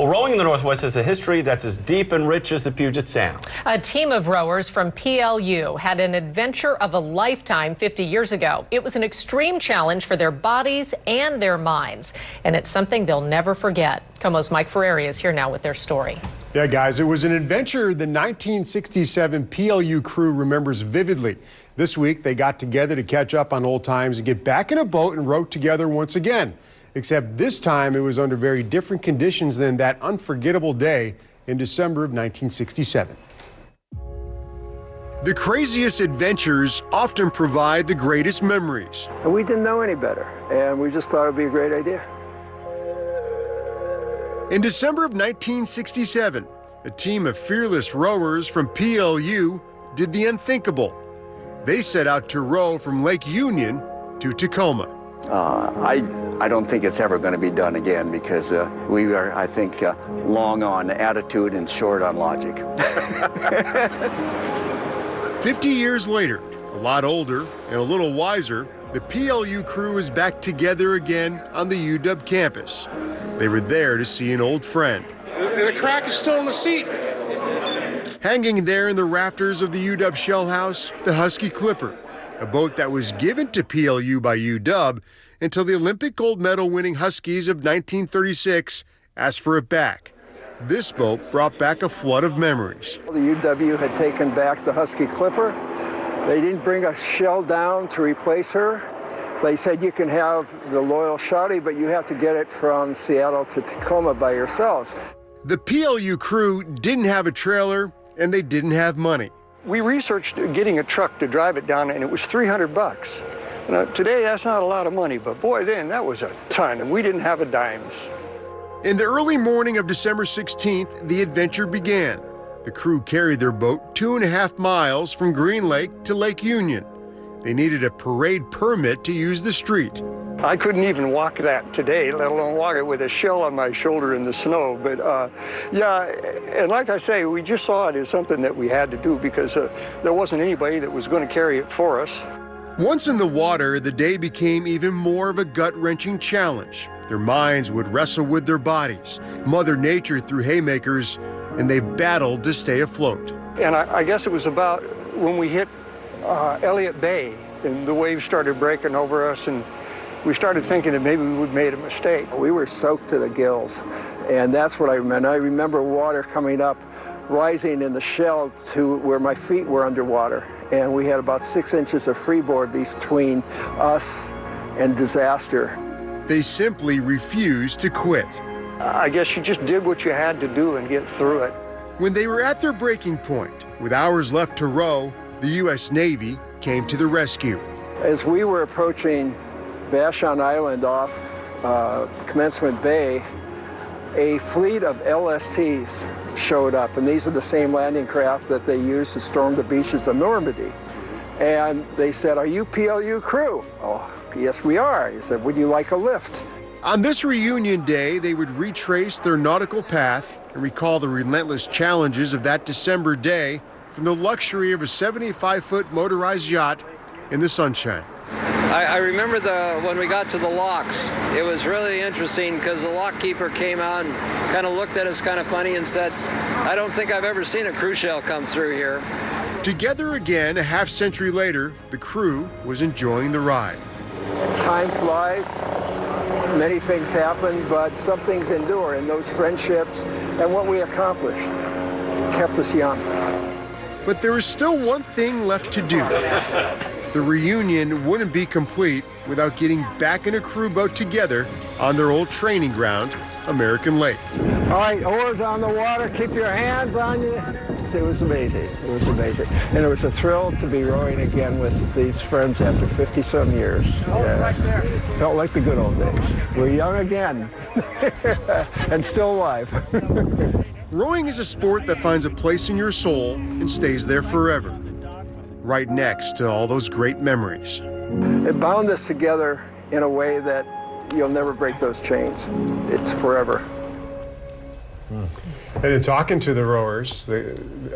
Well, rowing in the Northwest has a history that's as deep and rich as the Puget Sound. A team of rowers from PLU had an adventure of a lifetime 50 years ago. It was an extreme challenge for their bodies and their minds, and it's something they'll never forget. KOMO's Mike Ferreri is here now with their story. Yeah, guys, it was an adventure the 1967 PLU crew remembers vividly. This week, they got together to catch up on old times and get back in a boat and row together once again. Except this time, it was under very different conditions than that unforgettable day in December of 1967. The craziest adventures often provide the greatest memories. And we didn't know any better, and we just thought it'd be a great idea. In December of 1967, a team of fearless rowers from PLU did the unthinkable. They set out to row from Lake Union to Tacoma. I don't think it's ever going to be done again because we are, I think, long on attitude and short on logic. 50 years later, a lot older and a little wiser, the PLU crew is back together again on the UW campus. They were there to see an old friend. The crack is still in the seat. Hanging there in the rafters of the UW shell house, the Husky Clipper, a boat that was given to PLU by UW until the Olympic gold medal winning Huskies of 1936 asked for it back. This boat brought back a flood of memories. The UW had taken back the Husky Clipper. They didn't bring a shell down to replace her. They said you can have the Loyal Shawty, but you have to get it from Seattle to Tacoma by yourselves. The PLU crew didn't have a trailer and they didn't have money. We researched getting a truck to drive it down, and it was $300. Now, today, that's not a lot of money, but boy, then that was a ton, and we didn't have a dimes. In the early morning of December 16th, the adventure began. The crew carried their boat 2.5 miles from Green Lake to Lake Union. They needed a parade permit to use the street. I couldn't even walk that today, let alone walk it with a shell on my shoulder in the snow. But yeah, and like I say, we just saw it as something that we had to do because there wasn't anybody that was going to carry it for us. Once in the water, the day became even more of a gut-wrenching challenge. Their minds would wrestle with their bodies. Mother Nature threw haymakers, and they battled to stay afloat. And I guess it was about when we hit Elliott Bay, and the waves started breaking over us, and we started thinking that maybe we would made a mistake. We were soaked to the gills, and that's what I remember. I remember water coming up, rising in the shell to where my feet were underwater, and we had about 6 inches of freeboard between us and disaster. They simply refused to quit. I guess you just did what you had to do and get through it. When they were at their breaking point, with hours left to row, the U.S. Navy came to the rescue. As we were approaching Vashon Island off Commencement Bay, a fleet of LSTs showed up, and these are the same landing craft that they used to storm the beaches of Normandy. And they said, "Are you PLU crew?" "Oh, yes, we are." He said, "Would you like a lift?" On this reunion day, they would retrace their nautical path and recall the relentless challenges of that December day from the luxury of a 75-foot motorized yacht in the sunshine. I remember when we got to the locks, it was really interesting because the lock keeper came out and kind of looked at us kind of funny and said, "I don't think I've ever seen a cruise shell come through here." Together again, a half-century later, the crew was enjoying the ride. Time flies, many things happen, but some things endure, and those friendships and what we accomplished kept us young. But there is still one thing left to do. The reunion wouldn't be complete without getting back in a crew boat together on their old training ground, American Lake. All right, oars on the water, keep your hands on you. It was amazing, it was amazing. And it was a thrill to be rowing again with these friends after 50-some years. Yeah. Felt like the good old days. We're young again, and still alive. Rowing is a sport that finds a place in your soul and stays there forever, right next to all those great memories. It bound us together in a way that you'll never break those chains. It's forever. And in talking to the rowers,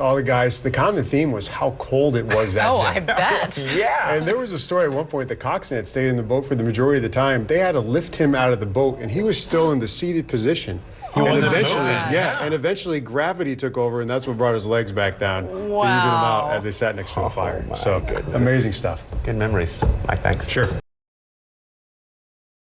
all the guys, the common theme was how cold it was that Oh, day. I bet. Yeah. And there was a story at one point, the coxswain had stayed in the boat for the majority of the time. They had to lift him out of the boat, and he was still in the seated position. And wasn't eventually, moving. and eventually gravity took over, and that's what brought his legs back down to even him Wow. out as they sat next to a fire. my So goodness. amazing stuff. Good memories. Mike, thanks. Sure.